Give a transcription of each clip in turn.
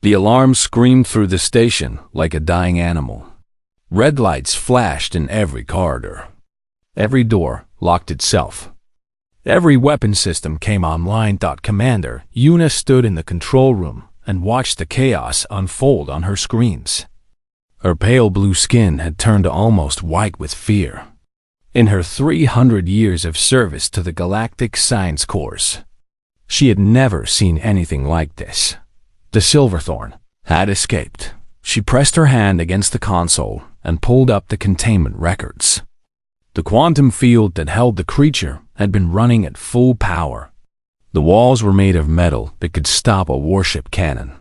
The alarm screamed through the station like a dying animal. Red lights flashed in every corridor. Every door locked itself. Every weapon system came online. Commander Yuna stood in the control room and watched the chaos unfold on her screens. Her pale blue skin had turned almost white with fear. In her 300 years of service to the Galactic Science Corps, she had never seen anything like this. The Silverthorn had escaped. She pressed her hand against the console and pulled up the containment records. The quantum field that held the creature had been running at full power. The walls were made of metal that could stop a warship cannon.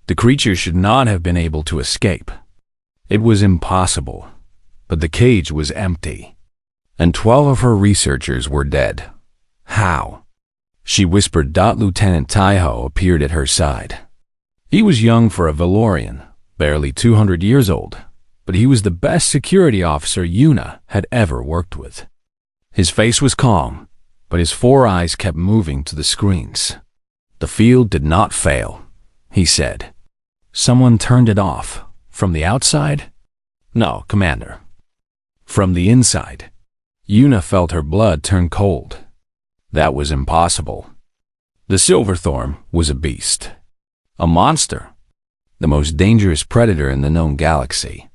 The creature should not have been able to escape. It was impossible, but the cage was empty, and 12 of her researchers were dead. How? She whispered. Lieutenant Taiho appeared at her side. He was young for a Valorian, barely 200 years old, but he was the best security officer Yuna had ever worked with. His face was calm, but his 4 eyes kept moving to the screens. The field did not fail, he said. Someone turned it off. From the outside? No, Commander. From the inside. Yuna felt her blood turn cold. That was impossible. The Silverthorn was a beast. A monster. The most dangerous predator in the known galaxy.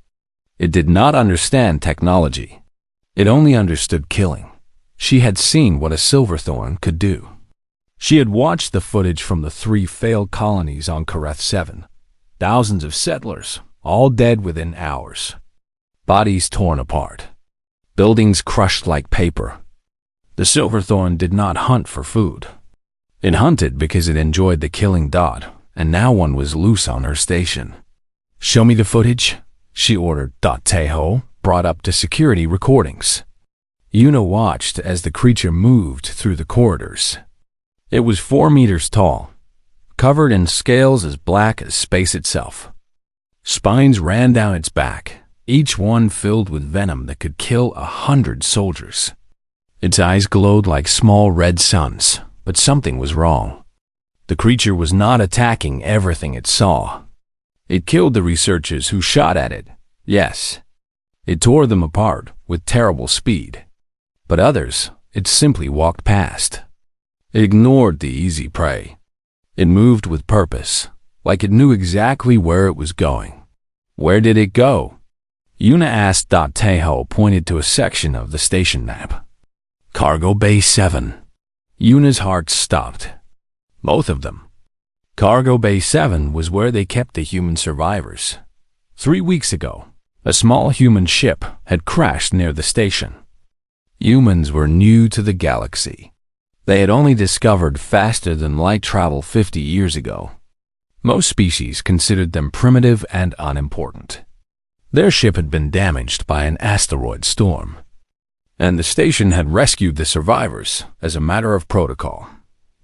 It did not understand technology. It only understood killing. She had seen what a Silverthorn could do. She had watched the footage from the 3 failed colonies on Kareth 7. Thousands of settlers, all dead within hours. Bodies torn apart. Buildings crushed like paper. The Silverthorn did not hunt for food. It hunted because it enjoyed the killing. And now one was loose on her station. Show me the footage, she ordered. Taeho brought up the security recordings. Yuna watched as the creature moved through the corridors. It was 4 meters tall, covered in scales as black as space itself. Spines ran down its back, each one filled with venom that could kill 100 soldiers. Its eyes glowed like small red suns, but something was wrong. The creature was not attacking everything it saw. It killed the researchers who shot at it, yes. It tore them apart with terrible speed. But others, it simply walked past. It ignored the easy prey. It moved with purpose, like it knew exactly where it was going. Where did it go? Yuna asked. Taeho pointed to a section of the station map. Cargo Bay 7. Yuna's heart stopped. Both of them. Cargo Bay 7 was where they kept the human survivors. 3 weeks ago, a small human ship had crashed near the station. Humans were new to the galaxy. They had only discovered faster-than-light travel 50 years ago. Most species considered them primitive and unimportant. Their ship had been damaged by an asteroid storm, and the station had rescued the survivors as a matter of protocol.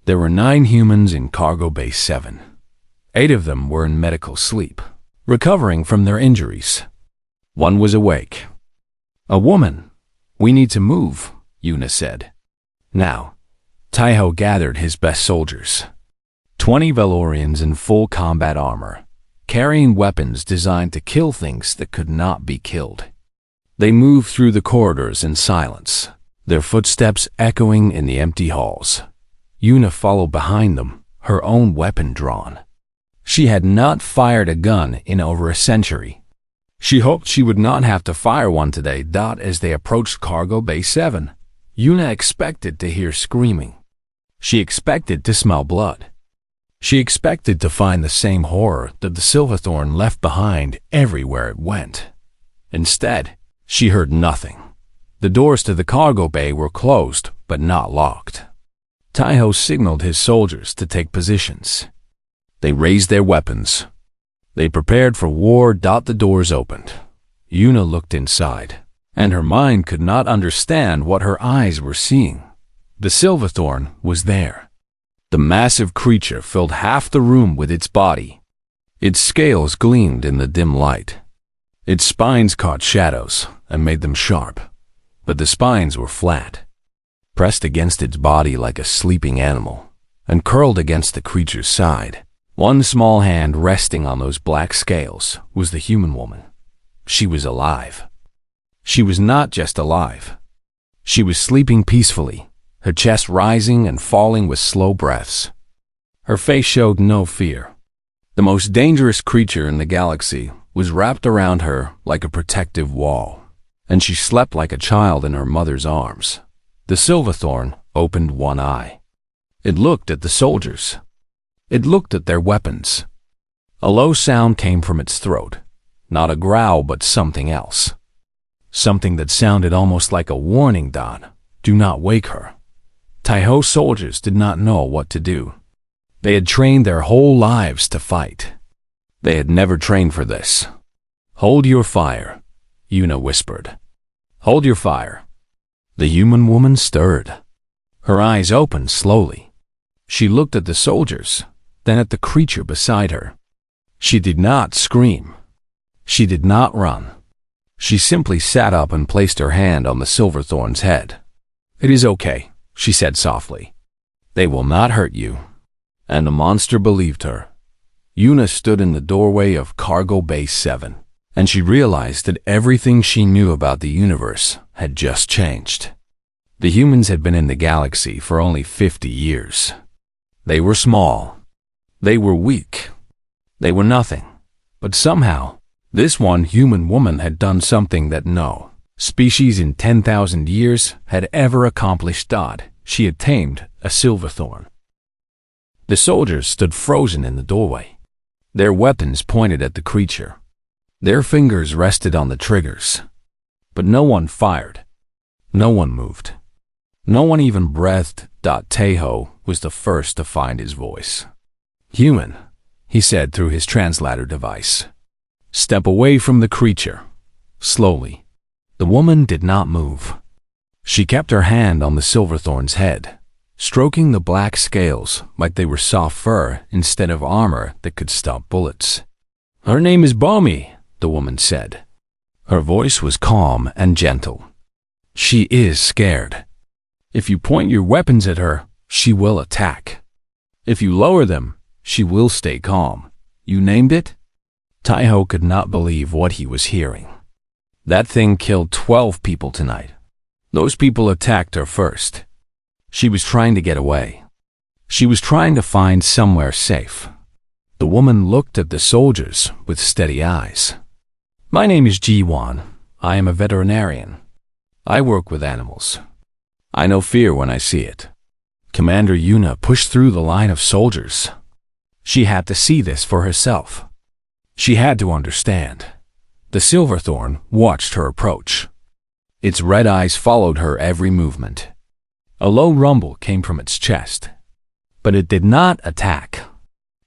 There were 9 humans in Cargo Bay 7. 8 of them were in medical sleep, recovering from their injuries. 1 was awake. A woman. We need to move, Yuna said. Now, Taiho gathered his best soldiers. 20 Valorians in full combat armor, carrying weapons designed to kill things that could not be killed. They moved through the corridors in silence, their footsteps echoing in the empty halls. Yuna followed behind them, her own weapon drawn. She had not fired a gun in over a century. She hoped she would not have to fire one today. As they approached Cargo Bay 7, Yuna expected to hear screaming. She expected to smell blood. She expected to find the same horror that the Silverthorn left behind everywhere it went. Instead, she heard nothing. The doors to the cargo bay were closed, but not locked. Taiho signaled his soldiers to take positions. They raised their weapons. They prepared for war. The doors opened. Yuna looked inside, and her mind could not understand what her eyes were seeing. The Silverthorn was there. The massive creature filled half the room with its body. Its scales gleamed in the dim light. Its spines caught shadows and made them sharp, but the spines were flat, pressed against its body like a sleeping animal, and curled against the creature's side. One small hand resting on those black scales was the human woman. She was alive. She was not just alive. She was sleeping peacefully, her chest rising and falling with slow breaths. Her face showed no fear. The most dangerous creature in the galaxy was wrapped around her like a protective wall, and she slept like a child in her mother's arms. The Silverthorn opened one eye. It looked at the soldiers. It looked at their weapons. A low sound came from its throat, not a growl but something else. Something that sounded almost like a warning, Don. Do not wake her. Taiho soldiers did not know what to do. They had trained their whole lives to fight. They had never trained for this. Hold your fire, Yuna whispered. Hold your fire. The human woman stirred. Her eyes opened slowly. She looked at the soldiers, then at the creature beside her. She did not scream. She did not run. She simply sat up and placed her hand on the Silverthorn's head. It is okay, she said softly. They will not hurt you. And the monster believed her. Yuna stood in the doorway of Cargo Base 7, and she realized that everything she knew about the universe had just changed. The humans had been in the galaxy for only 50 years. They were small. They were weak. They were nothing. But somehow, this one human woman had done something that no species in 10,000 years had ever accomplished. She had tamed a Silverthorn. The soldiers stood frozen in the doorway. Their weapons pointed at the creature. Their fingers rested on the triggers. But no one fired. No one moved. No one even breathed. Taiho was the first to find his voice. Human, he said through his translator device. Step away from the creature. Slowly. The woman did not move. She kept her hand on the Silverthorn's head, stroking the black scales like they were soft fur instead of armor that could stop bullets. Her name is Bomi, the woman said. Her voice was calm and gentle. She is scared. If you point your weapons at her, she will attack. If you lower them, she will stay calm. You named it? Taiho could not believe what he was hearing. That thing killed 12 people tonight. Those people attacked her first. She was trying to get away. She was trying to find somewhere safe. The woman looked at the soldiers with steady eyes. My name is Jiwan. I am a veterinarian. I work with animals. I know fear when I see it. Commander Yuna pushed through the line of soldiers. She had to see this for herself. She had to understand. The Silverthorn watched her approach. Its red eyes followed her every movement. A low rumble came from its chest. But it did not attack.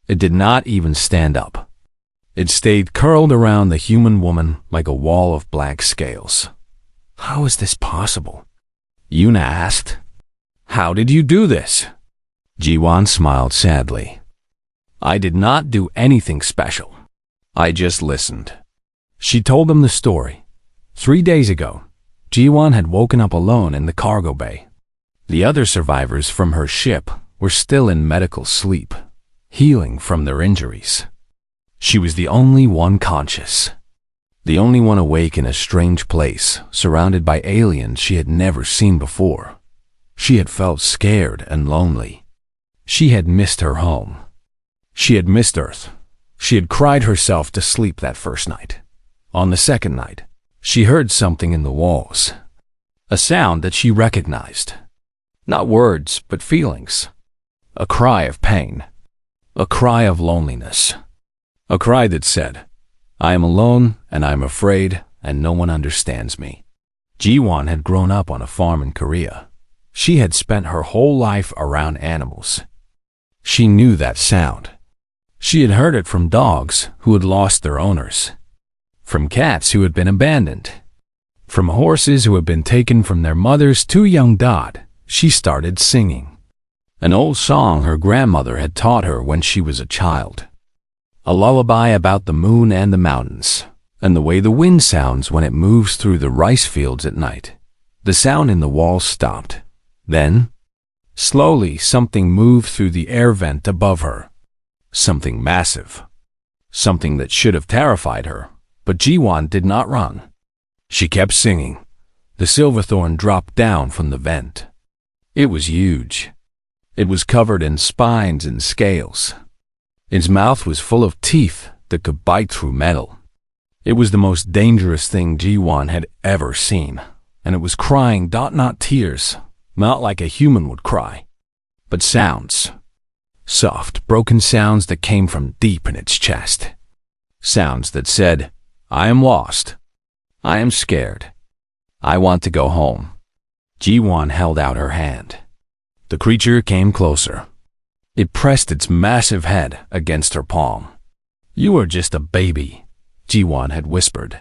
It did not even stand up. It stayed curled around the human woman like a wall of black scales. How is this possible? Yuna asked. How did you do this? Jiwan smiled sadly. I did not do anything special. I just listened. She told them the story. 3 days ago, Jiwan had woken up alone in the cargo bay. The other survivors from her ship were still in medical sleep, healing from their injuries. She was the only one conscious. The only one awake in a strange place, surrounded by aliens she had never seen before. She had felt scared and lonely. She had missed her home. She had missed Earth. She had cried herself to sleep that first night. On the second night, she heard something in the walls. A sound that she recognized. Not words, but feelings. A cry of pain. A cry of loneliness. A cry that said, I am alone and I am afraid and no one understands me. Jiwan had grown up on a farm in Korea. She had spent her whole life around animals. She knew that sound. She had heard it from dogs who had lost their owners, from cats who had been abandoned, from horses who had been taken from their mothers too young. She started singing. An old song her grandmother had taught her when she was a child. A lullaby about the moon and the mountains, and the way the wind sounds when it moves through the rice fields at night. The sound in the wall stopped. Then, slowly something moved through the air vent above her. something massive, something that should have terrified her, but Jiwon did not run. She kept singing. The silverthorn dropped down from the vent. It was huge. It was covered in spines and scales. Its mouth was full of teeth that could bite through metal. It was the most dangerous thing Jiwon had ever seen, and it was crying, not tears, not like a human would cry, but sounds. Soft, broken sounds that came from deep in its chest. Sounds that said, "I am lost. I am scared. I want to go home." Jiwon held out her hand. The creature came closer. It pressed its massive head against her palm. "You are just a baby," Jiwon had whispered.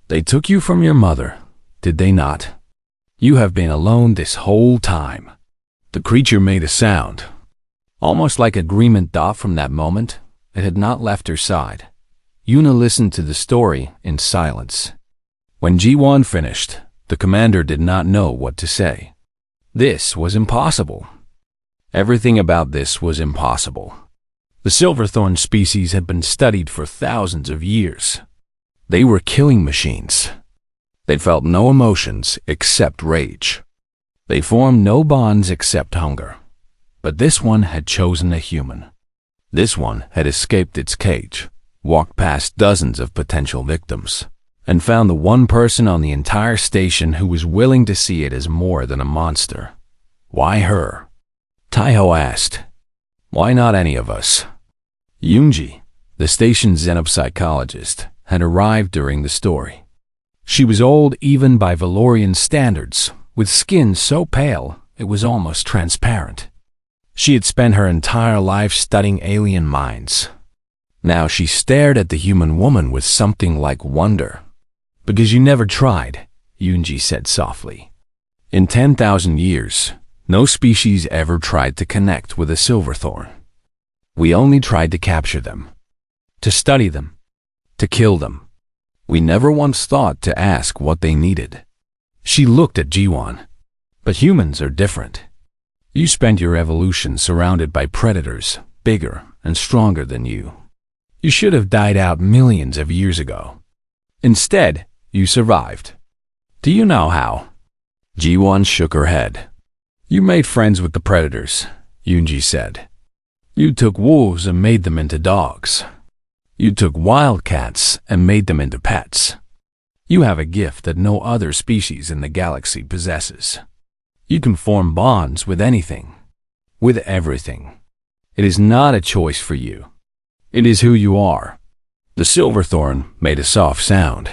"They took you from your mother, did they not? You have been alone this whole time." The creature made a sound. Almost like agreement. From that moment, it had not left her side. Yuna listened to the story in silence. When Jiwon finished, the commander did not know what to say. This was impossible. Everything about this was impossible. The silverthorn species had been studied for thousands of years. They were killing machines. They felt no emotions except rage. They formed no bonds except hunger. But this one had chosen a human. This one had escaped its cage, walked past dozens of potential victims, and found the one person on the entire station who was willing to see it as more than a monster. Why her? Taiho asked. Why not any of us? Yoonji, the station's xenopsychologist, had arrived during the story. She was old even by Valorian standards, with skin so pale it was almost transparent. She had spent her entire life studying alien minds. Now she stared at the human woman with something like wonder. "Because you never tried," Yoonji said softly. "In 10,000 years, no species ever tried to connect with a silverthorn. We only tried to capture them, to study them, to kill them. We never once thought to ask what they needed." She looked at Jiwon. "But humans are different. You spent your evolution surrounded by predators, bigger and stronger than you. You should have died out millions of years ago. Instead, you survived. Do you know how?" Jiwon shook her head. "You made friends with the predators," Yoonji said. "You took wolves and made them into dogs. You took wildcats and made them into pets. You have a gift that no other species in the galaxy possesses. You can form bonds with anything, with everything. It is not a choice for you. It is who you are." The silverthorn made a soft sound.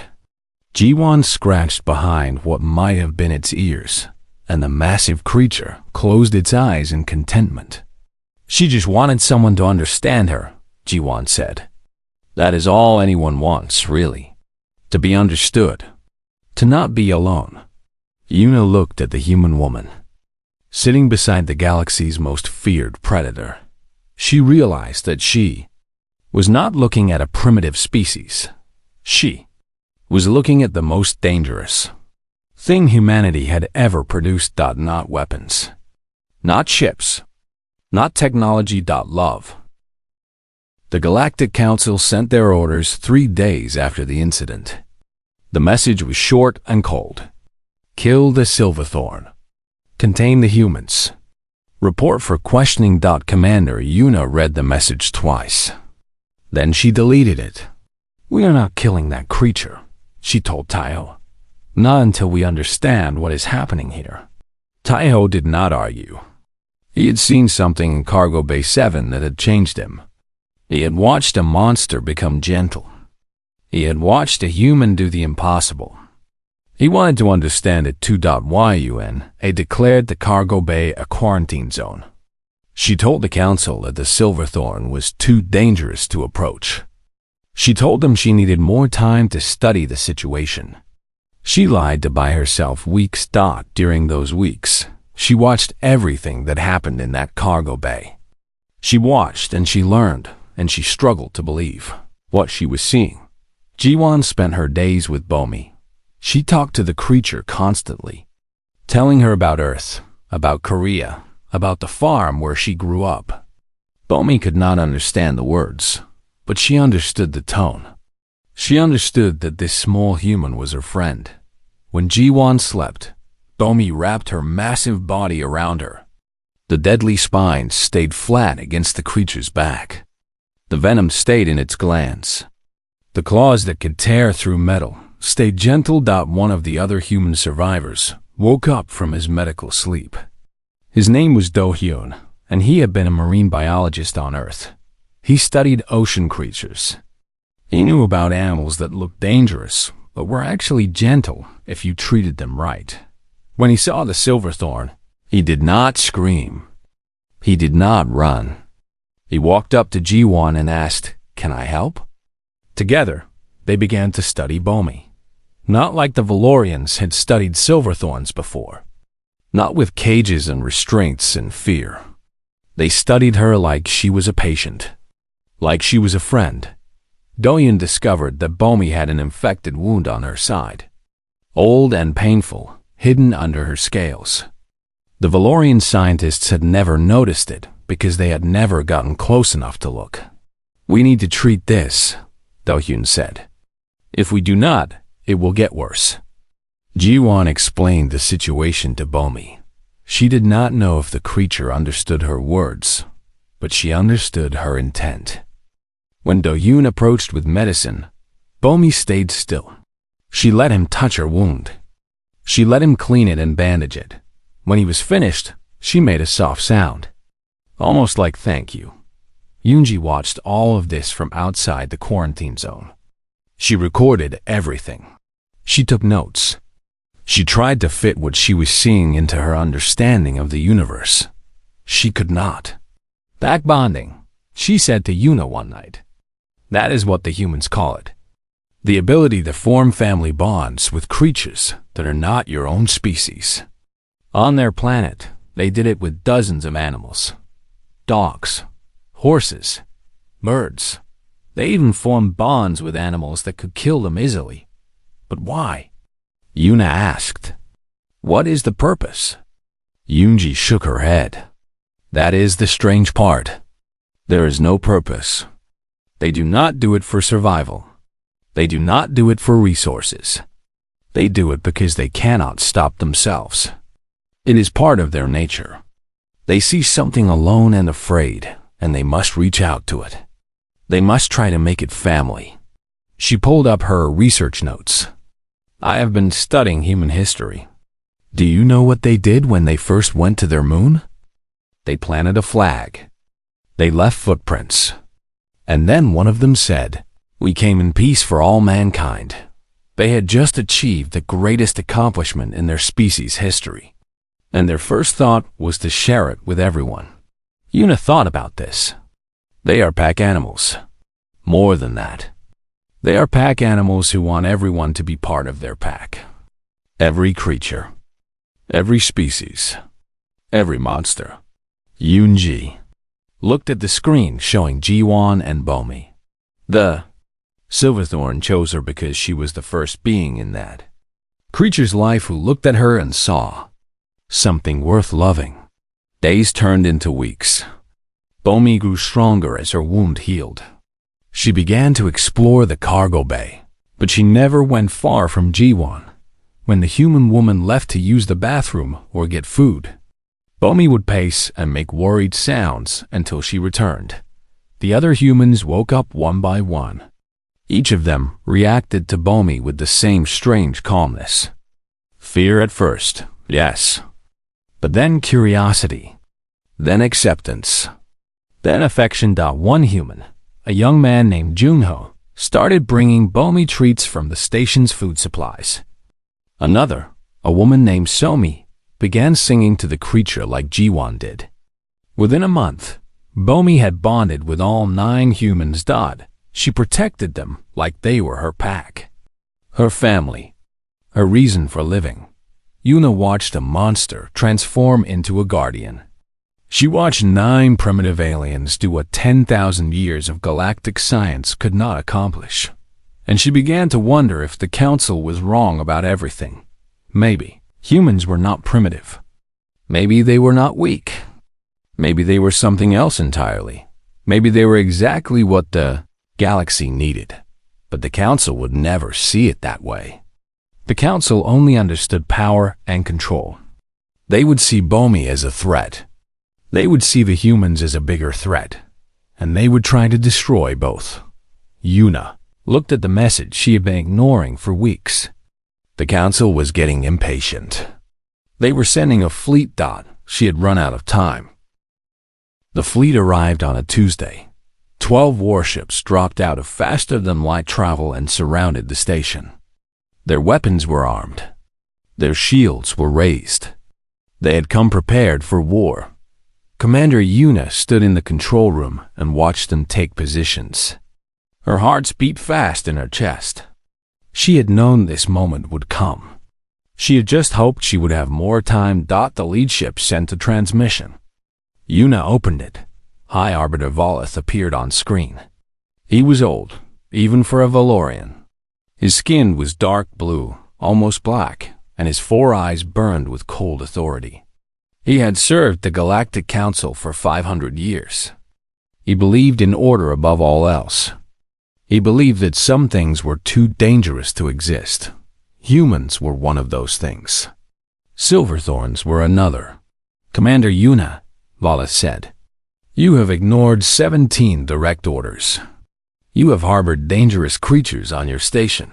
Jiwon scratched behind what might have been its ears, and the massive creature closed its eyes in contentment. "She just wanted someone to understand her," Jiwon said. "That is all anyone wants, really. To be understood. To not be alone." Yuna looked at the human woman, sitting beside the galaxy's most feared predator. She realized that she was not looking at a primitive species. She was looking at the most dangerous thing humanity had ever produced. Not weapons, not ships, not technology. Love. The Galactic Council sent their orders 3 days after the incident. The message was short and cold. Kill the silverthorn. Contain the humans. Report for questioning. Commander Yuna read the message twice. Then she deleted it. "We are not killing that creature," she told Taiho. "Not until we understand what is happening here." Taiho did not argue. He had seen something in Cargo Bay 7 that had changed him. He had watched a monster become gentle. He had watched a human do the impossible. He wanted to understand it too. Yuna declared the Cargo Bay a quarantine zone. She told the council that the silverthorn was too dangerous to approach. She told them she needed more time to study the situation. She lied to buy herself weeks. During those weeks, she watched everything that happened in that cargo bay. She watched and she learned, and she struggled to believe what she was seeing. Jiwon spent her days with Bomi. She talked to the creature constantly, telling her about Earth, about Korea, about the farm where she grew up. Bomi could not understand the words, but she understood the tone. She understood that this small human was her friend. When Ji-won slept, Bomi wrapped her massive body around her. The deadly spines stayed flat against the creature's back. The venom stayed in its glands. The claws that could tear through metal stayed gentle. One of the other human survivors woke up from his medical sleep. His name was Do-hyun, and he had been a marine biologist on Earth. He studied ocean creatures. He knew about animals that looked dangerous, but were actually gentle if you treated them right. When he saw the silverthorn, he did not scream. He did not run. He walked up to Ji-won and asked, "Can I help?" Together, they began to study Bomi. Not like the Valorians had studied silverthorns before. Not with cages and restraints and fear. They studied her like she was a patient. Like she was a friend. Do-hyun discovered that Bomi had an infected wound on her side. Old and painful, hidden under her scales. The Valorian scientists had never noticed it because they had never gotten close enough to look. "We need to treat this," Do-hyun said. "If we do not, it will get worse." Ji-won explained the situation to Bomi. She did not know if the creature understood her words, but she understood her intent. When Do-hyun approached with medicine, Bomi stayed still. She let him touch her wound. She let him clean it and bandage it. When he was finished, she made a soft sound. Almost like thank you. Yoonji watched all of this from outside the quarantine zone. She recorded everything. She took notes. She tried to fit what she was seeing into her understanding of the universe. She could not. "Back bonding," she said to Yuna one night. That is what the humans call it. The ability to form family bonds with creatures that are not your own species. On their planet, they did it with dozens of animals. Dogs, horses, birds. They even formed bonds with animals that could kill them easily. But why? Yuna asked. What is the purpose? Yoonji shook her head. That is the strange part. There is no purpose. They do not do it for survival. They do not do it for resources. They do it because they cannot stop themselves. It is part of their nature. They see something alone and afraid, and they must reach out to it. They must try to make it family. She pulled up her research notes. I have been studying human history. Do you know what they did when they first went to their moon? They planted a flag. They left footprints. And then one of them said, "We came in peace for all mankind." They had just achieved the greatest accomplishment in their species' history. And their first thought was to share it with everyone. Yuna thought about this. They are pack animals. More than that. They are pack animals who want everyone to be part of their pack. Every creature. Every species. Every monster. Yoonji looked at the screen showing Ji-won and Bomi. The Silverthorn chose her because she was the first being in that creature's life who looked at her and saw something worth loving. Days turned into weeks. Bomi grew stronger as her wound healed. She began to explore the cargo bay, but she never went far from Ji-won. When the human woman left to use the bathroom or get food, Bomi would pace and make worried sounds until she returned. The other humans woke up one by one. Each of them reacted to Bomi with the same strange calmness. Fear at first, yes. But then curiosity. Then acceptance. Then affection. One human, a young man named Junho, started bringing Bomi treats from the station's food supplies. Another, a woman named Somi, began singing to the creature like Ji-won did. Within a month, Bomi had bonded with all 9 humans. She protected them like they were her pack. Her family. Her reason for living. Yuna watched a monster transform into a guardian. She watched 9 primitive aliens do what 10,000 years of galactic science could not accomplish. And she began to wonder if the council was wrong about everything. Maybe humans were not primitive. Maybe they were not weak. Maybe they were something else entirely. Maybe they were exactly what the galaxy needed, but the Council would never see it that way. The Council only understood power and control. They would see Bomi as a threat. They would see the humans as a bigger threat, and they would try to destroy both. Yuna looked at the message she had been ignoring for weeks. The Council was getting impatient. They were sending a fleet. She had run out of time. The fleet arrived on a Tuesday. 12 warships dropped out of faster-than-light travel and surrounded the station. Their weapons were armed. Their shields were raised. They had come prepared for war. Commander Yuna stood in the control room and watched them take positions. Her heart beat fast in her chest. She had known this moment would come. She had just hoped she would have more time. The lead ship sent a transmission. Yuna opened it. High Arbiter Volith appeared on screen. He was old, even for a Valorian. His skin was dark blue, almost black, and his 4 eyes burned with cold authority. He had served the Galactic Council for 500 years. He believed in order above all else. He believed that some things were too dangerous to exist. Humans were one of those things. Silverthorns were another. Commander Yuna, Volith said, you have ignored 17 direct orders. You have harbored dangerous creatures on your station.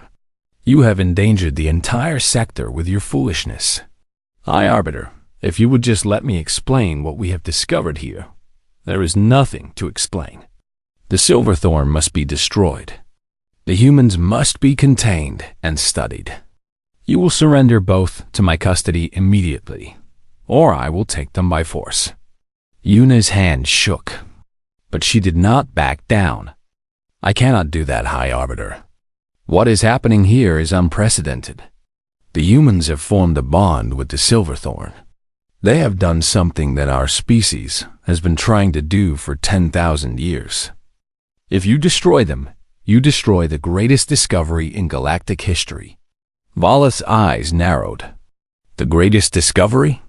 You have endangered the entire sector with your foolishness. High Arbiter, if you would just let me explain what we have discovered here. There is nothing to explain. The Silverthorn must be destroyed. The humans must be contained and studied. You will surrender both to my custody immediately, or I will take them by force. Yuna's hand shook, but she did not back down. I cannot do that, High Arbiter. What is happening here is unprecedented. The humans have formed a bond with the Silverthorn. They have done something that our species has been trying to do for 10,000 years. If you destroy them, you destroy the greatest discovery in galactic history. Volith's eyes narrowed. The greatest discovery?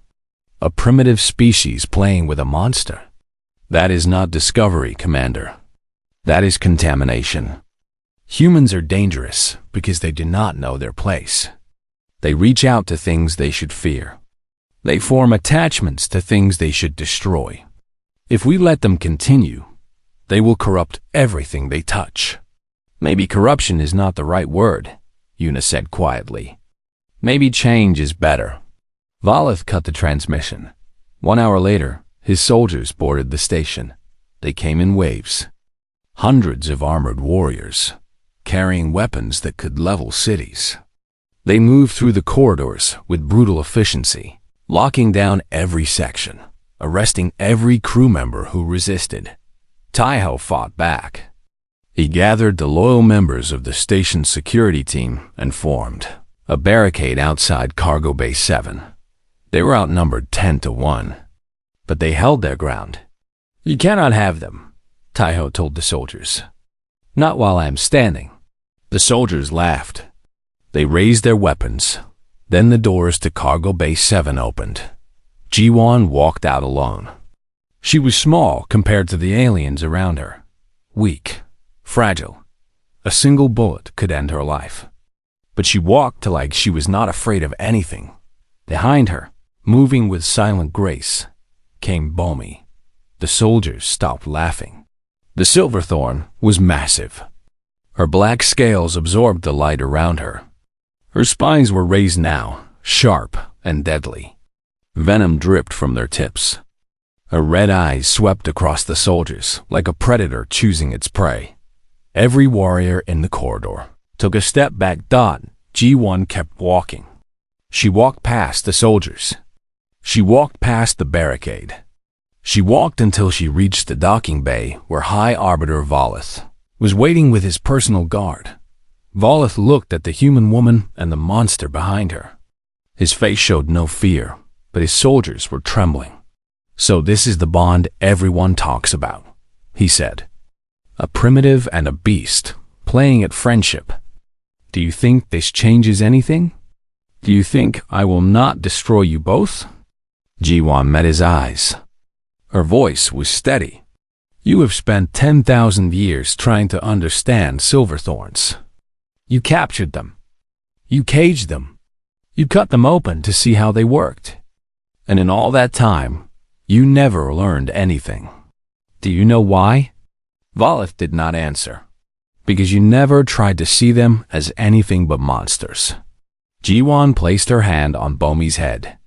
A primitive species playing with a monster. That is not discovery, Commander. That is contamination. Humans are dangerous because they do not know their place. They reach out to things they should fear. They form attachments to things they should destroy. If we let them continue, they will corrupt everything they touch. Maybe corruption is not the right word, Yuna said quietly. Maybe change is better. Volith cut the transmission. 1 hour later, his soldiers boarded the station. They came in waves. Hundreds of armored warriors, carrying weapons that could level cities. They moved through the corridors with brutal efficiency, locking down every section, arresting every crew member who resisted. Taiho fought back. He gathered the loyal members of the station's security team and formed a barricade outside Cargo Bay 7. They were outnumbered 10-1, but they held their ground. You cannot have them, Taiho told the soldiers. Not while I am standing. The soldiers laughed. They raised their weapons. Then the doors to Cargo Bay 7 opened. Jiwon walked out alone. She was small compared to the aliens around her. Weak, fragile. A single bullet could end her life. But she walked like she was not afraid of anything. Behind her, moving with silent grace, came Bomi. The soldiers stopped laughing. The Silverthorn was massive. Her black scales absorbed the light around her. Her spines were raised now, sharp and deadly. Venom dripped from their tips. Her red eyes swept across the soldiers like a predator choosing its prey. Every warrior in the corridor took a step back. G1 kept walking. She walked past the soldiers. She walked past the barricade. She walked until she reached the docking bay where High Arbiter Volith was waiting with his personal guard. Volith looked at the human woman and the monster behind her. His face showed no fear, but his soldiers were trembling. So this is the bond everyone talks about, he said. A primitive and a beast, playing at friendship. Do you think this changes anything? Do you think I will not destroy you both? Jiwon met his eyes. Her voice was steady. You have spent 10,000 years trying to understand silverthorns. You captured them. You caged them. You cut them open to see how they worked. And in all that time, you never learned anything. Do you know why? Volith did not answer. Because you never tried to see them as anything but monsters. Jiwan placed her hand on Bomi's head.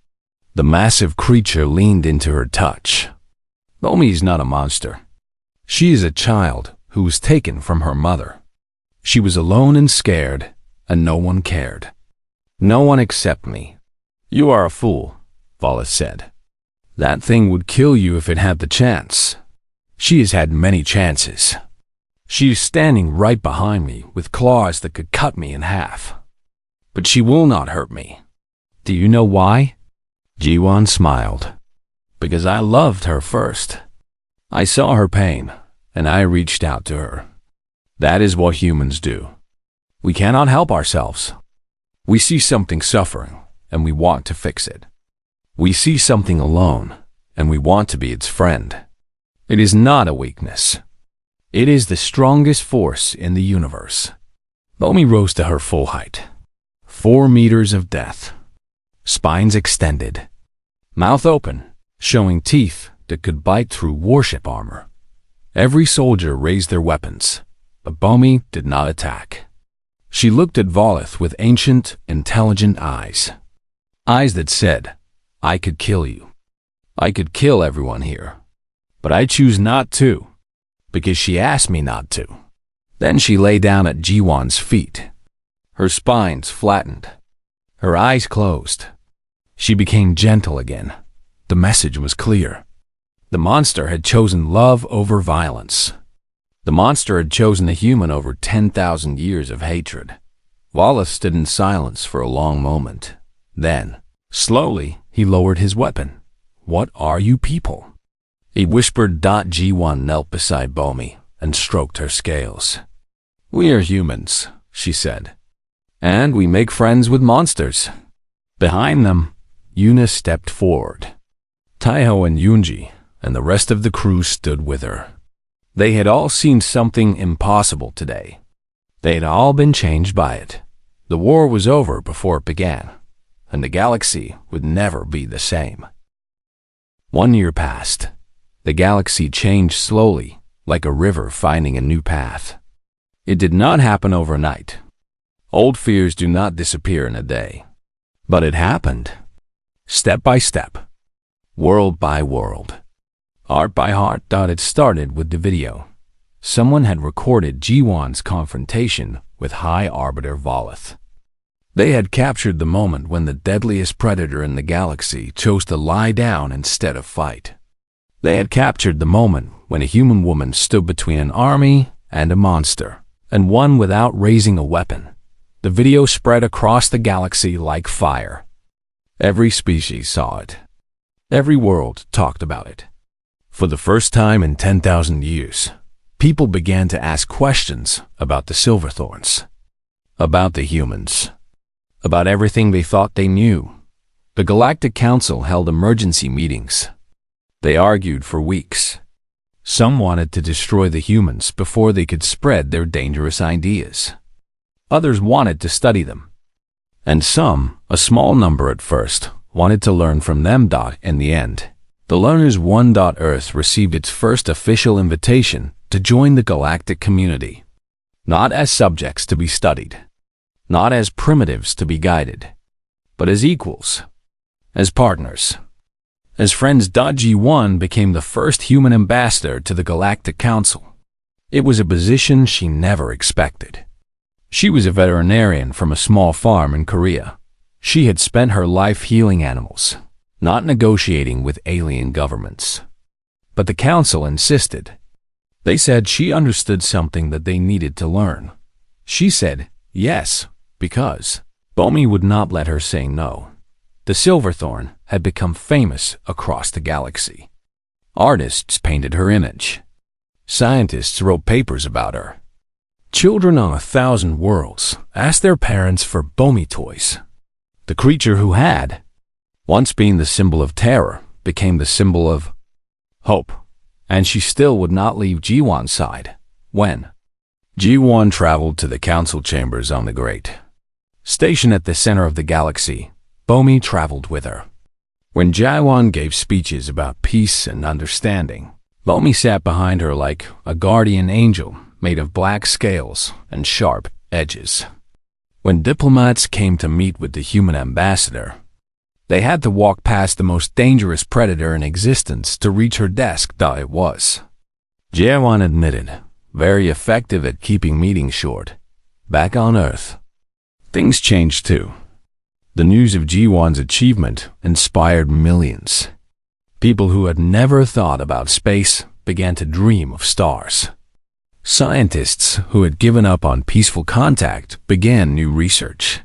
The massive creature leaned into her touch. Bomi is not a monster. She is a child who was taken from her mother. She was alone and scared, and no one cared. No one except me. You are a fool, Volith said. That thing would kill you if it had the chance. She has had many chances. She is standing right behind me with claws that could cut me in half. But she will not hurt me. Do you know why? Jiwan smiled. Because I loved her first. I saw her pain, and I reached out to her. That is what humans do. We cannot help ourselves. We see something suffering, and we want to fix it. We see something alone, and we want to be its friend. It is not a weakness. It is the strongest force in the universe. Bomi rose to her full height. 4 meters of depth. Spines extended. Mouth open, showing teeth that could bite through warship armor. Every soldier raised their weapons, but Bomi did not attack. She looked at Volith with ancient, intelligent eyes. Eyes that said, I could kill you. I could kill everyone here. But I choose not to, because she asked me not to. Then she lay down at Jiwan's feet. Her spines flattened. Her eyes closed. She became gentle again. The message was clear. The monster had chosen love over violence. The monster had chosen a human over 10,000 years of hatred. Wallace stood in silence for a long moment. Then, slowly, he lowered his weapon. What are you people? He whispered. G1 knelt beside Bomi and stroked her scales. We are humans, she said. And we make friends with monsters. Behind them, Yuna stepped forward. Taiho and Yunji and the rest of the crew stood with her. They had all seen something impossible today. They had all been changed by it. The war was over before it began, and the galaxy would never be the same. 1 year passed. The galaxy changed slowly, like a river finding a new path. It did not happen overnight. Old fears do not disappear in a day. But it happened. Step by step. World by world. Art by heart. It started with the video. Someone had recorded G1's confrontation with High Arbiter Volith. They had captured the moment when the deadliest predator in the galaxy chose to lie down instead of fight. They had captured the moment when a human woman stood between an army and a monster, and won without raising a weapon. The video spread across the galaxy like fire. Every species saw it. Every world talked about it. For the first time in 10,000 years, people began to ask questions about the Silverthorns, about the humans, about everything they thought they knew. The Galactic Council held emergency meetings. They argued for weeks. Some wanted to destroy the humans before they could spread their dangerous ideas. Others wanted to study them. And some, a small number at first, wanted to learn from them. In the end, the learners won. Earth received its first official invitation to join the galactic community. Not as subjects to be studied, not as primitives to be guided, but as equals, as partners. As friends. G1 became the first human ambassador to the Galactic Council. It was a position she never expected. She was a veterinarian from a small farm in Korea. She had spent her life healing animals, not negotiating with alien governments. But the council insisted. They said she understood something that they needed to learn. She said yes, because Bomi would not let her say no. The Silverthorn had become famous across the galaxy. Artists painted her image. Scientists wrote papers about her. Children on 1,000 worlds asked their parents for Bomi toys. The creature who had once been the symbol of terror became the symbol of hope and she still would not leave Ji-won's side. When Ji-won traveled to the council chambers on the Great Station at the center of the galaxy, Bomi traveled with her. When Ji-won gave speeches about peace and understanding, Bomi sat behind her like a guardian angel made of black scales and sharp edges. When diplomats came to meet with the human ambassador, they had to walk past the most dangerous predator in existence to reach her desk. It was, Ji-won admitted, very effective at keeping meetings short. Back on Earth, things changed too. The news of Ji-won's achievement inspired millions. People who had never thought about space began to dream of stars. Scientists who had given up on peaceful contact began new research.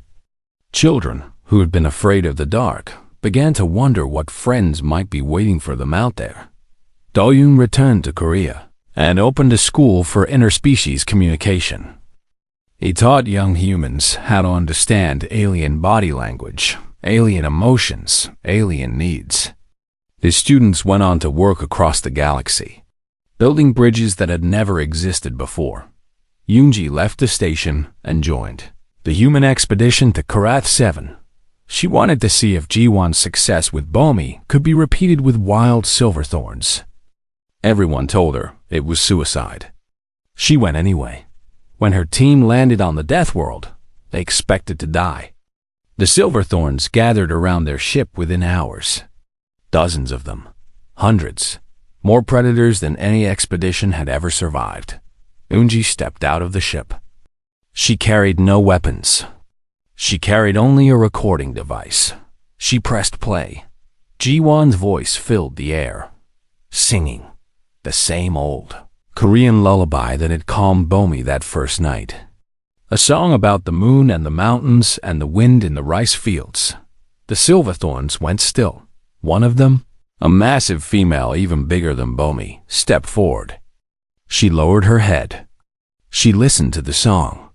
Children who had been afraid of the dark began to wonder what friends might be waiting for them out there. Do-yoon returned to Korea and opened a school for interspecies communication. He taught young humans how to understand alien body language, alien emotions, alien needs. His students went on to work across the galaxy, building bridges that had never existed before. Yoonji left the station and joined the human expedition to Karath 7. She wanted to see if Ji-won's success with Bomi could be repeated with wild silverthorns. Everyone told her it was suicide. She went anyway. When her team landed on the Death World, they expected to die. The silverthorns gathered around their ship within hours. Dozens of them. Hundreds. More predators than any expedition had ever survived. Yoonji stepped out of the ship. She carried no weapons. She carried only a recording device. She pressed play. Ji-won's voice filled the air, singing the same old Korean lullaby that had calmed Bomi that first night. A song about the moon and the mountains and the wind in the rice fields. The silverthorns went still. One of them, a massive female even bigger than Bomi, stepped forward. She lowered her head. She listened to the song.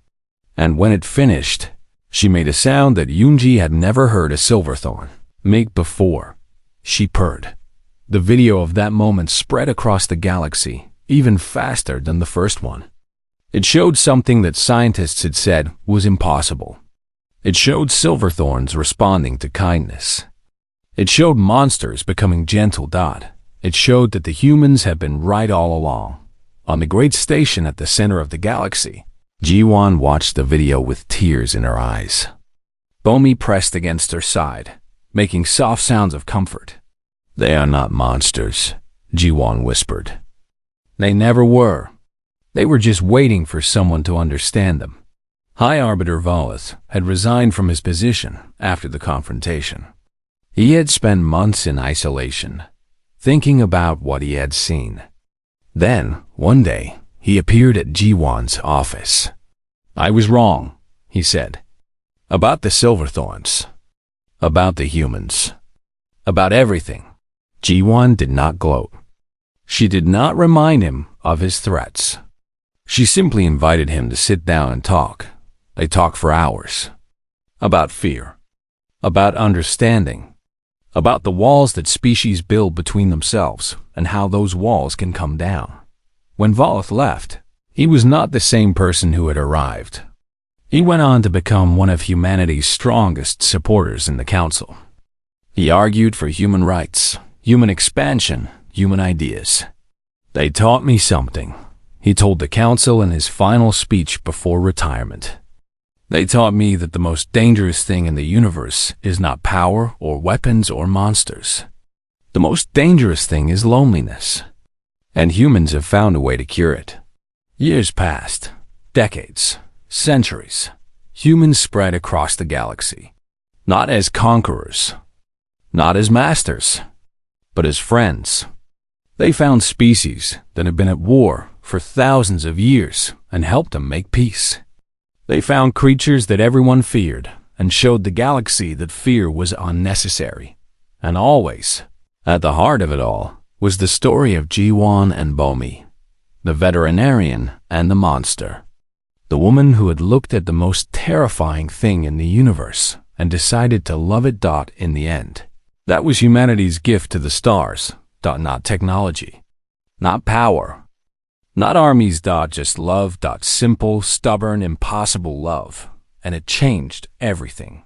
And when it finished, she made a sound that Yoonji had never heard a silverthorn make before. She purred. The video of that moment spread across the galaxy, even faster than the first one. It showed something that scientists had said was impossible. It showed silverthorns responding to kindness. It showed monsters becoming gentle. It showed that the humans had been right all along. On the great station at the center of the galaxy, Ji-won watched the video with tears in her eyes. Bomi pressed against her side, making soft sounds of comfort. "They are not monsters," Ji-won whispered. "They never were. They were just waiting for someone to understand them." High Arbiter Volith had resigned from his position after the confrontation. He had spent months in isolation, thinking about what he had seen. Then, one day, he appeared at Ji-won's office. "I was wrong," he said. "About the silverthorns. About the humans. About everything." Ji-won did not gloat. She did not remind him of his threats. She simply invited him to sit down and talk. They talked for hours. About fear. About understanding. About the walls that species build between themselves and how those walls can come down. When Volith left, he was not the same person who had arrived. He went on to become one of humanity's strongest supporters in the council. He argued for human rights, human expansion, human ideas. "They taught me something," he told the council in his final speech before retirement. "They taught me that the most dangerous thing in the universe is not power or weapons or monsters. The most dangerous thing is loneliness. And humans have found a way to cure it." Years passed, decades, centuries. Humans spread across the galaxy, not as conquerors, not as masters, but as friends. They found species that had been at war for thousands of years and helped them make peace. They found creatures that everyone feared and showed the galaxy that fear was unnecessary. And always, at the heart of it all, was the story of Ji-won and Bomi, the veterinarian and the monster. The woman who had looked at the most terrifying thing in the universe and decided to love it. In the end, that was humanity's gift to the stars. Not technology. Not power. Not armies. Just love. Simple, stubborn, impossible love. And it changed everything.